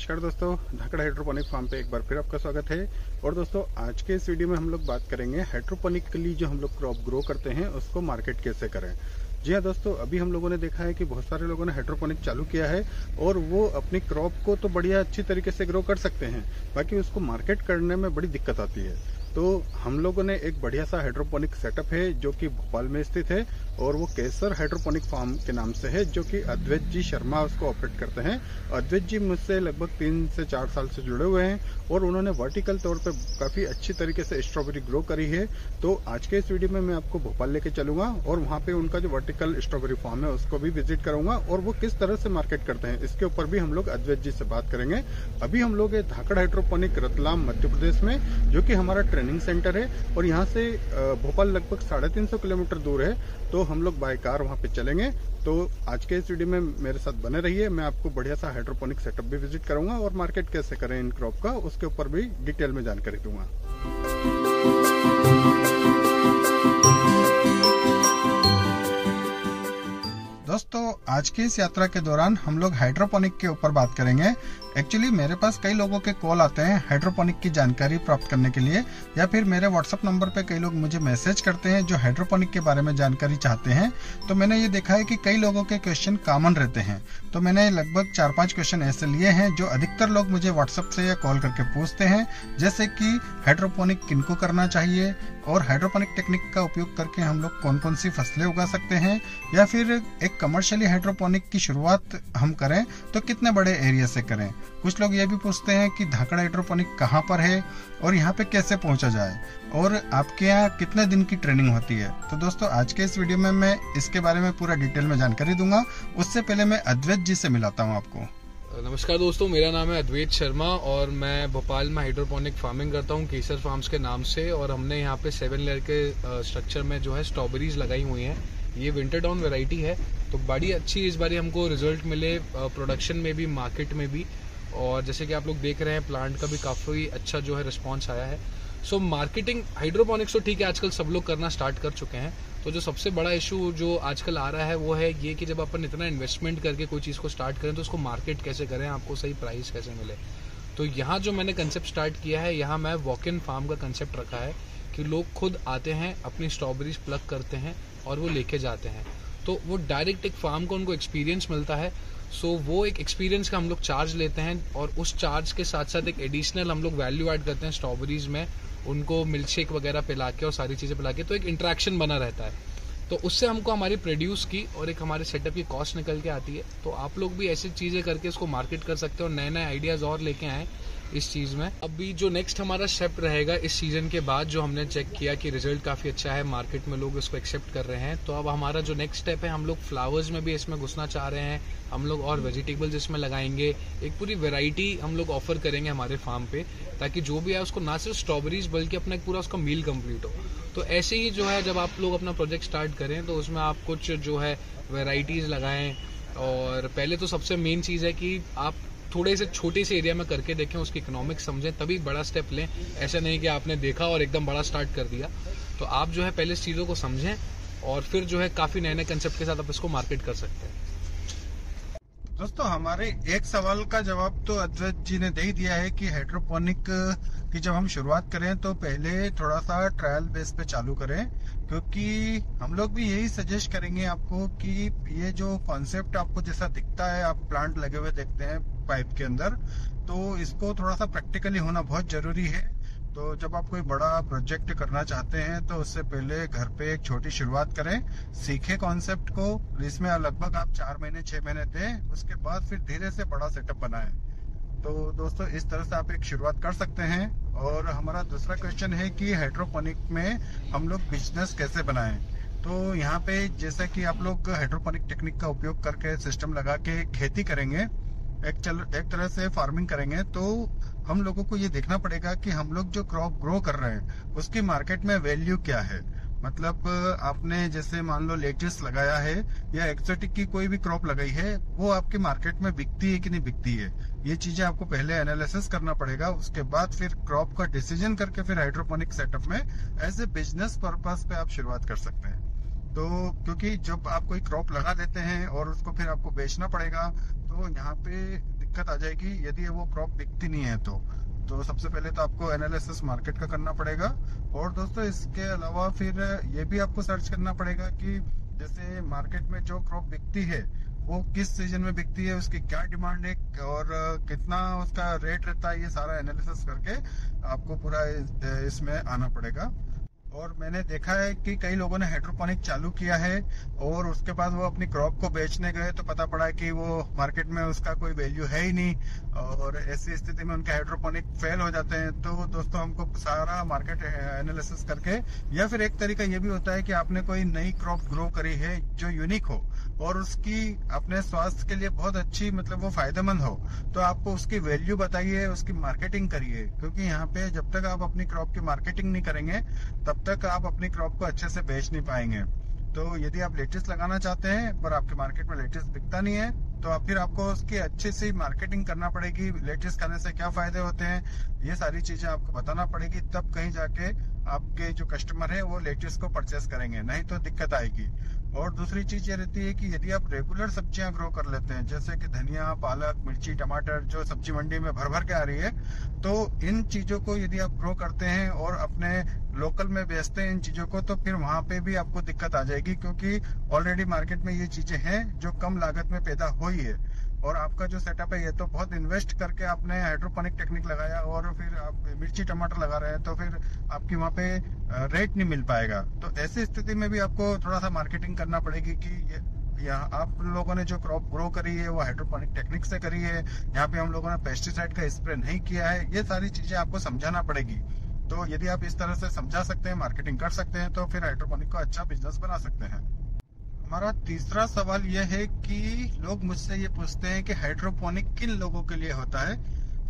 नमस्कार दोस्तों, धाकड़ hydroponic farm पे एक बार फिर आपका स्वागत है। और दोस्तों आज के इस वीडियो में हम लोग बात करेंगे हाइड्रोपोनिकली जो हम लोग क्रॉप ग्रो करते हैं उसको मार्केट कैसे करें। जी हाँ दोस्तों, अभी हम लोगों ने देखा है कि बहुत सारे लोगों ने हाइड्रोपोनिक चालू किया है और वो अपनी क्रॉप को तो बढ़िया अच्छी तरीके से ग्रो कर सकते हैं, बाकी उसको मार्केट करने में बड़ी दिक्कत आती है। तो हम लोगों ने एक बढ़िया सा हाइड्रोपोनिक सेटअप है जो कि भोपाल में स्थित है और वो केसर हाइड्रोपोनिक फार्म के नाम से है, जो कि अद्वैत जी शर्मा उसको ऑपरेट करते हैं। अद्वैत जी मुझसे लगभग 3 से 4 साल से जुड़े हुए हैं और उन्होंने वर्टिकल तौर पे काफी अच्छी तरीके से स्ट्रॉबेरी ग्रो करी है। तो आज के इस वीडियो में मैं आपको भोपाल लेके चलूंगा और वहाँ पे उनका जो वर्टिकल स्ट्रॉबेरी फार्म है उसको भी विजिट करूंगा और वो किस तरह से मार्केट करते हैं इसके ऊपर भी हम लोग अद्वैत जी से बात करेंगे। अभी हम लोग धाकड़ हाइड्रोपोनिक रतलाम मध्य प्रदेश में, जो कि हमारा ट्रेनिंग सेंटर है और यहाँ से भोपाल लगभग 350 किलोमीटर दूर है। तो हम लोग बाय कार वहाँ पे चलेंगे। तो आज के इस वीडियो में मेरे साथ बने रहिए, मैं आपको बढ़िया सा हाइड्रोपोनिक सेटअप भी विजिट करूंगा और मार्केट कैसे करें इन क्रॉप का उसके ऊपर भी डिटेल में जानकारी दूंगा। दोस्तों आज की इस यात्रा के दौरान हम लोग हाइड्रोपोनिक के ऊपर बात करेंगे। एक्चुअली मेरे पास कई लोगों के कॉल आते हैं हाइड्रोपोनिक की जानकारी प्राप्त करने के लिए, या फिर मेरे व्हाट्सएप नंबर पे कई लोग मुझे मैसेज करते हैं जो हाइड्रोपोनिक के बारे में जानकारी चाहते हैं। तो मैंने ये देखा है कि कई लोगों के क्वेश्चन कॉमन रहते हैं, तो मैंने लगभग 4-5 क्वेश्चन ऐसे लिए हैं जो अधिकतर लोग मुझे व्हाट्सएप से या कॉल करके पूछते हैं, जैसे कि हाइड्रोपोनिक किनको करना चाहिए और हाइड्रोपोनिक टेक्निक का उपयोग करके हम लोग कौन कौन सी फसलें उगा सकते हैं, या फिर एक कमर्शियली हाइड्रोपोनिक की शुरुआत हम करें तो कितने बड़े एरिया से करें। कुछ लोग ये भी पूछते हैं कि धाकड़ हाइड्रोपोनिक कहाँ पर है और यहाँ पे कैसे पहुँचा जाए और आपके यहाँ कितने दिन की ट्रेनिंग होती है। तो दोस्तों आज के इस वीडियो में मैं इसके बारे में पूरा डिटेल में जानकारी दूंगा। उससे पहले मैं अद्वैत जी से मिलाता हूँ आपको। नमस्कार दोस्तों, मेरा नाम है अद्वैत शर्मा और मैं भोपाल में हाइड्रोपोनिक फार्मिंग करता हूँ केसर फार्म्स के नाम से। और हमने यहाँ पे 7 लेयर के स्ट्रक्चर में जो है स्ट्रॉबेरीज लगाई हुई हैं। ये विंटर डाउन वैरायटी है, तो बड़ी अच्छी इस बार हमको रिजल्ट मिले प्रोडक्शन में भी, मार्केट में भी। और जैसे कि आप लोग देख रहे हैं प्लांट का भी काफ़ी अच्छा जो है रिस्पॉन्स आया है। सो मार्केटिंग हाइड्रोपोनिक्स तो ठीक है, आजकल सब लोग करना स्टार्ट कर चुके हैं। तो जो सबसे बड़ा इशू जो आजकल आ रहा है वो है ये कि जब अपन इतना इन्वेस्टमेंट करके कोई चीज़ को स्टार्ट करें तो उसको मार्केट कैसे करें, आपको सही प्राइस कैसे मिले। तो यहाँ जो मैंने कंसेप्ट स्टार्ट किया है, यहाँ मैं वॉक इन फार्म का कंसेप्ट रखा है कि लोग खुद आते हैं, अपनी स्ट्रॉबेरीज प्लग करते हैं और वो लेके जाते हैं। तो वो डायरेक्ट एक फार्म को उनको एक्सपीरियंस मिलता है। सो वो एक एक्सपीरियंस का हम लोग चार्ज लेते हैं और उस चार्ज के साथ साथ एक एडिशनल हम लोग वैल्यू ऐड करते हैं स्ट्रॉबेरीज में, उनको मिल्क शेक वगैरह पिला के और सारी चीज़ें पिला के। तो एक इंटरेक्शन बना रहता है, तो उससे हमको हमारी प्रोड्यूस की और एक हमारे सेटअप की कॉस्ट निकल के आती है। तो आप लोग भी ऐसी चीज़ें करके इसको मार्केट कर सकते हो और नए नए आइडियाज़ और लेके आए इस चीज़ में। अभी जो नेक्स्ट हमारा स्टेप रहेगा इस सीजन के बाद, जो हमने चेक किया कि रिजल्ट काफ़ी अच्छा है, मार्केट में लोग इसको एक्सेप्ट कर रहे हैं, तो अब हमारा जो नेक्स्ट स्टेप है, हम लोग फ्लावर्स में भी इसमें घुसना चाह रहे हैं। हम लोग और वेजिटेबल्स इसमें लगाएंगे, एक पूरी वैरायटी हम लोग ऑफर करेंगे हमारे फार्म पे, ताकि जो भी है उसको ना सिर्फ स्ट्रॉबेरीज बल्कि अपना पूरा उसका मील कंप्लीट हो। तो ऐसे ही जो है जब आप लोग अपना प्रोजेक्ट स्टार्ट करें तो उसमें आप कुछ जो है वैरायटीज़ लगाएं। और पहले तो सबसे मेन चीज़ है कि आप थोड़े से छोटे से एरिया में करके देखें, उसकी इकोनॉमिक्स समझें, तभी बड़ा स्टेप लें। ऐसा नहीं कि आपने देखा और एकदम बड़ा स्टार्ट कर दिया। तो आप जो है पहले इस चीज़ों को समझें और फिर जो है काफ़ी नए नए कंसेप्ट के साथ आप इसको मार्केट कर सकते हैं। दोस्तों हमारे एक सवाल का जवाब तो अद्वैत जी ने दे ही दिया है कि हाइड्रोपोनिक की जब हम शुरुआत करें तो पहले थोड़ा सा ट्रायल बेस पे चालू करें, क्योंकि हम लोग भी यही सजेस्ट करेंगे आपको कि ये जो कॉन्सेप्ट आपको जैसा दिखता है, आप प्लांट लगे हुए देखते हैं पाइप के अंदर, तो इसको थोड़ा सा प्रैक्टिकली होना बहुत जरूरी है। तो जब आप कोई बड़ा प्रोजेक्ट करना चाहते हैं तो उससे पहले घर पे एक छोटी शुरुआत करें, सीखे कॉन्सेप्ट को, इसमें लगभग आप 4 महीने 6 महीने दें, उसके बाद फिर धीरे से बड़ा सेटअप बनाएं। तो दोस्तों इस तरह से आप एक शुरुआत कर सकते हैं। और हमारा दूसरा क्वेश्चन है कि हाइड्रोपोनिक में हम लोग बिजनेस कैसे बनाएं। तो यहाँ पे जैसा कि आप लोग हाइड्रोपोनिक टेक्निक का उपयोग करके सिस्टम लगा के खेती करेंगे, एक तरह से फार्मिंग करेंगे, तो हम लोगों को ये देखना पड़ेगा कि हम लोग जो क्रॉप ग्रो कर रहे हैं उसकी मार्केट में वैल्यू क्या है। मतलब आपने जैसे मान लो लेट्यूस लगाया है या एक्सोटिक की कोई भी क्रॉप लगाई है, वो आपके मार्केट में बिकती है कि नहीं बिकती है, ये चीजें आपको पहले एनालिसिस करना पड़ेगा। उसके बाद फिर क्रॉप का डिसीजन करके फिर हाइड्रोपोनिक सेटअप में एज ए बिजनेस पर्पस पे आप शुरुआत कर सकते हैं। तो क्योंकि जब आप कोई क्रॉप लगा देते हैं और उसको फिर आपको बेचना पड़ेगा, तो यहाँ पे दिक्कत आ जाएगी यदि वो क्रॉप बिकती नहीं है। तो सबसे पहले तो आपको एनालिसिस मार्केट का करना पड़ेगा। और दोस्तों इसके अलावा फिर ये भी आपको सर्च करना पड़ेगा कि जैसे मार्केट में जो क्रॉप बिकती है वो किस सीजन में बिकती है, उसकी क्या डिमांड है और कितना उसका रेट रहता है, ये सारा एनालिसिस करके आपको पूरा इसमें आना पड़ेगा। और मैंने देखा है कि कई लोगों ने हाइड्रोपोनिक चालू किया है और उसके बाद वो अपनी क्रॉप को बेचने गए तो पता पड़ा कि वो मार्केट में उसका कोई वैल्यू है ही नहीं, और ऐसी स्थिति में उनके हाइड्रोपोनिक फेल हो जाते हैं। तो दोस्तों हमको सारा मार्केट एनालिसिस करके, या फिर एक तरीका ये भी होता है कि आपने कोई नई क्रॉप ग्रो करी है जो यूनिक हो और उसकी अपने स्वास्थ्य के लिए बहुत अच्छी, मतलब वो फायदेमंद हो, तो आपको उसकी वैल्यू बताइए, उसकी मार्केटिंग करिए। क्योंकि यहाँ पे जब तक आप अपनी क्रॉप की मार्केटिंग नहीं करेंगे तब तक आप अपनी क्रॉप को अच्छे से बेच नहीं पाएंगे। तो यदि आप लेटेस्ट लगाना चाहते हैं पर आपके मार्केट में लेटेस्ट बिकता नहीं है तो फिर आपको उसकी अच्छी सी मार्केटिंग करना पड़ेगी। लेटेस्ट खाने से क्या फायदे होते हैं ये सारी चीजें आपको बताना पड़ेगी, तब कहीं जाके आपके जो कस्टमर है वो लेटेस्ट को परचेस करेंगे, नहीं तो दिक्कत आएगी। और दूसरी चीज ये रहती है कि यदि आप रेगुलर सब्जियां ग्रो कर लेते हैं, जैसे कि धनिया, पालक, मिर्ची, टमाटर, जो सब्जी मंडी में भर भर के आ रही है, तो इन चीजों को यदि आप ग्रो करते हैं और अपने लोकल में बेचते हैं इन चीजों को, तो फिर वहां पे भी आपको दिक्कत आ जाएगी, क्योंकि ऑलरेडी मार्केट में ये चीजें हैं जो कम लागत में पैदा हुई है। और आपका जो सेटअप है ये तो बहुत इन्वेस्ट करके आपने हाइड्रोपोनिक टेक्निक लगाया और फिर आप मिर्ची टमाटर लगा रहे हैं, तो फिर आपकी वहाँ पे रेट नहीं मिल पाएगा। तो ऐसी स्थिति में भी आपको थोड़ा सा मार्केटिंग करना पड़ेगी कि यहाँ आप लोगों ने जो क्रॉप ग्रो करी है वो हाइड्रोपोनिक टेक्निक से करी है, यहाँ पे हम लोगों ने पेस्टिसाइड का स्प्रे नहीं किया है, ये सारी चीजें आपको समझाना पड़ेगी। तो यदि आप इस तरह से समझा सकते हैं, मार्केटिंग कर सकते हैं, तो फिर हाइड्रोपोनिक को अच्छा बिजनेस बना सकते हैं। हमारा तीसरा सवाल यह है कि लोग मुझसे ये पूछते हैं कि हाइड्रोपोनिक किन लोगों के लिए होता है।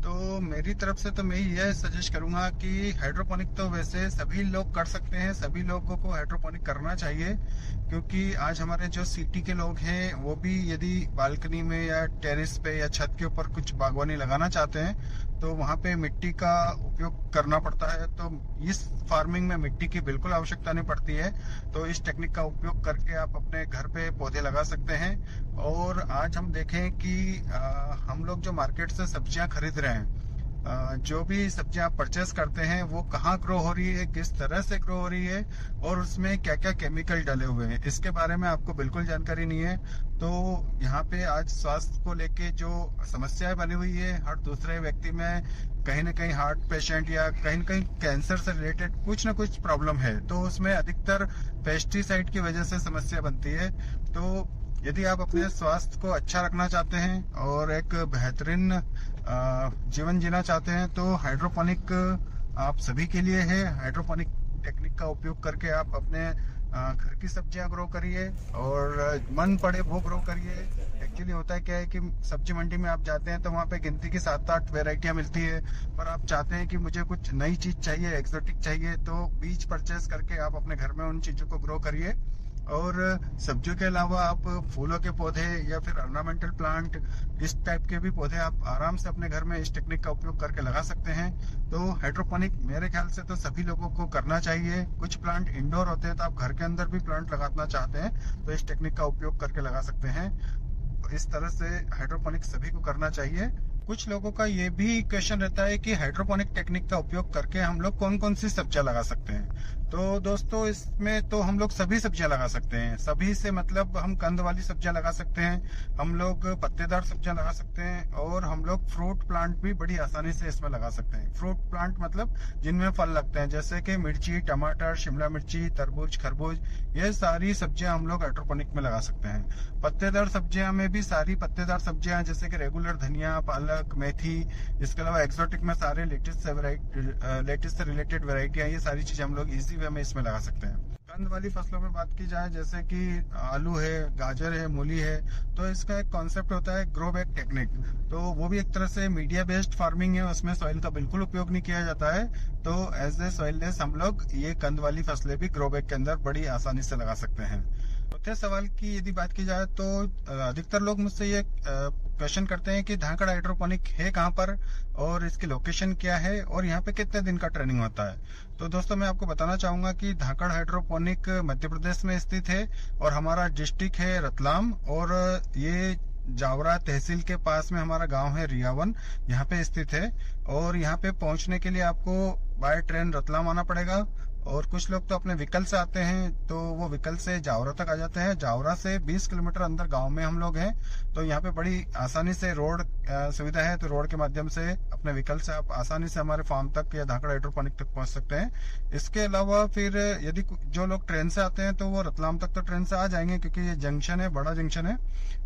तो मेरी तरफ से तो मैं यह सजेस्ट करूंगा कि हाइड्रोपोनिक तो वैसे सभी लोग कर सकते हैं, सभी लोगों को हाइड्रोपोनिक करना चाहिए। क्योंकि आज हमारे जो सिटी के लोग हैं वो भी यदि बालकनी में या टेरेस पे या छत के ऊपर कुछ बागवानी लगाना चाहते हैं तो वहाँ पे मिट्टी का उपयोग करना पड़ता है। तो इस फार्मिंग में मिट्टी की बिल्कुल आवश्यकता नहीं पड़ती है, तो इस टेक्निक का उपयोग करके आप अपने घर पे पौधे लगा सकते हैं। और आज हम देखें कि हम लोग जो मार्केट से सब्जियां खरीद रहे हैं, जो भी सब्जियां आप परचेस करते हैं वो कहाँ ग्रो हो रही है, किस तरह से ग्रो हो रही है और उसमें क्या क्या केमिकल डाले हुए हैं, इसके बारे में आपको बिल्कुल जानकारी नहीं है। तो यहाँ पे आज स्वास्थ्य को लेके जो समस्याएं बनी हुई है, हर दूसरे व्यक्ति में कहीं ना कहीं हार्ट पेशेंट या कहीं ना कहीं कैंसर से रिलेटेड कुछ ना कुछ प्रॉब्लम है, तो उसमें अधिकतर पेस्टिसाइड की वजह से समस्या बनती है। तो यदि आप अपने स्वास्थ्य को अच्छा रखना चाहते हैं और एक बेहतरीन जीवन जीना चाहते हैं तो हाइड्रोपोनिक आप सभी के लिए है। हाइड्रोपोनिक टेक्निक का उपयोग करके आप अपने घर की सब्जियां ग्रो करिए और मन पड़े वो ग्रो करिए। एक्चुअली होता है क्या है कि सब्जी मंडी में आप जाते हैं तो वहाँ पे गिनती की 7-8 वेराइटियां मिलती है, पर आप चाहते हैं कि मुझे कुछ नई चीज चाहिए, एक्सोटिक चाहिए, तो बीज परचेस करके आप अपने घर में उन चीजों को ग्रो करिए। और सब्जियों के अलावा आप फूलों के पौधे या फिर ऑर्नामेंटल प्लांट, इस टाइप के भी पौधे आप आराम से अपने घर में इस टेक्निक का उपयोग करके लगा सकते हैं। तो हाइड्रोपोनिक मेरे ख्याल से तो सभी लोगों को करना चाहिए। कुछ प्लांट इंडोर होते हैं तो आप घर के अंदर भी प्लांट लगाना चाहते हैं तो इस टेक्निक का उपयोग करके लगा सकते हैं। इस तरह से हाइड्रोपोनिक सभी को करना चाहिए। कुछ लोगों का ये भी क्वेश्चन रहता है कि हाइड्रोपोनिक टेक्निक का उपयोग करके हम लोग कौन कौन सी सब्जियां लगा सकते हैं। तो दोस्तों इसमें तो हम लोग सभी सब्जियां लगा सकते हैं। सभी से मतलब हम कंद वाली सब्जियां लगा सकते हैं, हम लोग पत्तेदार सब्जियां लगा सकते हैं और हम लोग फ्रूट प्लांट भी बड़ी आसानी से इसमें लगा सकते हैं। फ्रूट प्लांट मतलब जिनमें फल लगते हैं, जैसे कि मिर्ची, टमाटर, शिमला मिर्ची, तरबूज, खरबूज, ये सारी सब्जियां हम लोग हाइड्रोपोनिक में लगा सकते हैं। पत्तेदार सब्जियां में भी सारी पत्तेदार सब्जियां जैसे कि रेगुलर धनिया, पालक, मेथी, इसके अलावा एक्सोटिक में सारे लेटेस्ट से रिलेटेड वेराइटियां, ये सारी चीजें हम लोग इजी वे में इसमें लगा सकते हैं। कंद वाली फसलों में बात की जाए जैसे कि आलू है, गाजर है, मूली है, तो इसका एक कॉन्सेप्ट होता है ग्रो बैग टेक्निक। तो वो भी एक तरह से मीडिया बेस्ड फार्मिंग है, उसमें सॉइल का बिल्कुल उपयोग नहीं किया जाता है। तो एज ए सॉइललेस हम लोग ये कंद वाली फसलें भी ग्रो बैग के अंदर बड़ी आसानी से लगा सकते हैं। चौथे सवाल की यदि बात की जाए तो अधिकतर लोग मुझसे ये क्वेश्चन करते हैं कि धाकड़ हाइड्रोपोनिक है कहाँ पर और इसकी लोकेशन क्या है और यहाँ पे कितने दिन का ट्रेनिंग होता है। तो दोस्तों मैं आपको बताना चाहूंगा कि धाकड़ हाइड्रोपोनिक मध्य प्रदेश में स्थित है और हमारा डिस्ट्रिक्ट है रतलाम। और ये जावरा तहसील के पास में हमारा गांव है रियावन, यहाँ पे स्थित है। और यहाँ पे पहुंचने के लिए आपको बाय ट्रेन रतलाम आना पड़ेगा। और कुछ लोग तो अपने व्हीकल से आते हैं, तो वो व्हीकल से जावरा तक आ जाते हैं। जावरा से 20 किलोमीटर अंदर गांव में हम लोग हैं, तो यहाँ पे बड़ी आसानी से रोड सुविधा है। तो रोड के माध्यम से अपने व्हीकल से आप आसानी से हमारे फार्म तक या धाकड़ हाइड्रोपोनिक तक पहुंच सकते हैं। इसके अलावा फिर यदि जो लोग ट्रेन से आते हैं तो वो रतलाम तक तो ट्रेन से आ जाएंगे, क्योंकि ये जंक्शन है, बड़ा जंक्शन है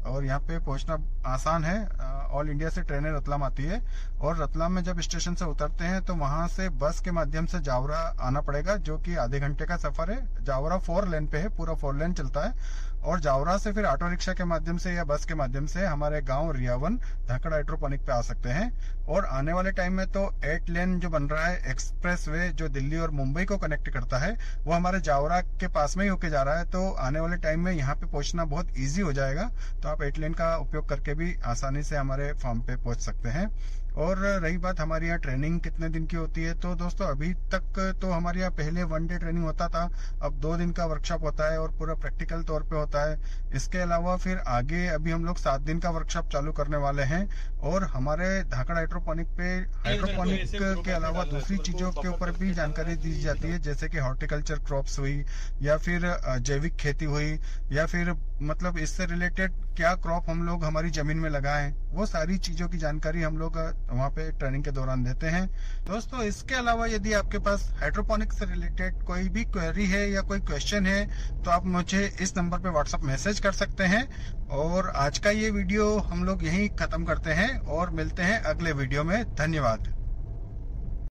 और यहाँ पे पहुंचना आसान है। ऑल इंडिया से ट्रेनें रतलाम आती है। और रतलाम में जब स्टेशन से उतरते हैं तो वहां से बस के माध्यम से जावरा आना पड़ेगा, जो कि आधे घंटे का सफर है। जावरा 4 लेन पे है, पूरा 4 लेन चलता है। और जावरा से फिर ऑटो रिक्शा के माध्यम से या बस के माध्यम से हमारे गांव रियावन धाकड़ हाइड्रोपोनिक पे आ सकते हैं। और आने वाले टाइम में तो 8 लेन जो बन रहा है एक्सप्रेस वे, जो दिल्ली और मुंबई को कनेक्ट करता है, वो हमारे जावरा के पास में ही होके जा रहा है। तो आने वाले टाइम में यहाँ पे पहुंचना बहुत ईजी हो जाएगा। तो आप 8 लेन का उपयोग करके भी आसानी से हमारे फार्म पे पहुंच सकते हैं। और रही बात हमारी यहाँ ट्रेनिंग कितने दिन की होती है, तो दोस्तों अभी तक तो हमारे यहाँ पहले 1 डे ट्रेनिंग होता था, अब 2 दिन का वर्कशॉप होता है और पूरा प्रैक्टिकल तौर पे होता है। इसके अलावा फिर आगे अभी हम लोग 7 दिन का वर्कशॉप चालू करने वाले हैं। और हमारे धाकड़ हाइड्रोपोनिक पे हाइड्रोपोनिक के अलावा दूसरी चीजों के ऊपर भी जानकारी दी जाती है, जैसे कि हॉर्टिकल्चर क्रॉप्स हुई या फिर जैविक खेती हुई, या फिर मतलब इससे रिलेटेड क्या क्रॉप हम लोग हमारी जमीन में लगाएं, वो सारी चीजों की जानकारी हम लोग वहाँ पे ट्रेनिंग के दौरान देते हैं। दोस्तों इसके अलावा यदि आपके पास हाइड्रोपोनिक्स से रिलेटेड कोई भी क्वेरी है या कोई क्वेश्चन है, तो आप मुझे इस नंबर पे व्हाट्सएप मैसेज कर सकते हैं। और आज का ये वीडियो हम लोग यहीं खत्म करते हैं और मिलते हैं अगले वीडियो में। धन्यवाद।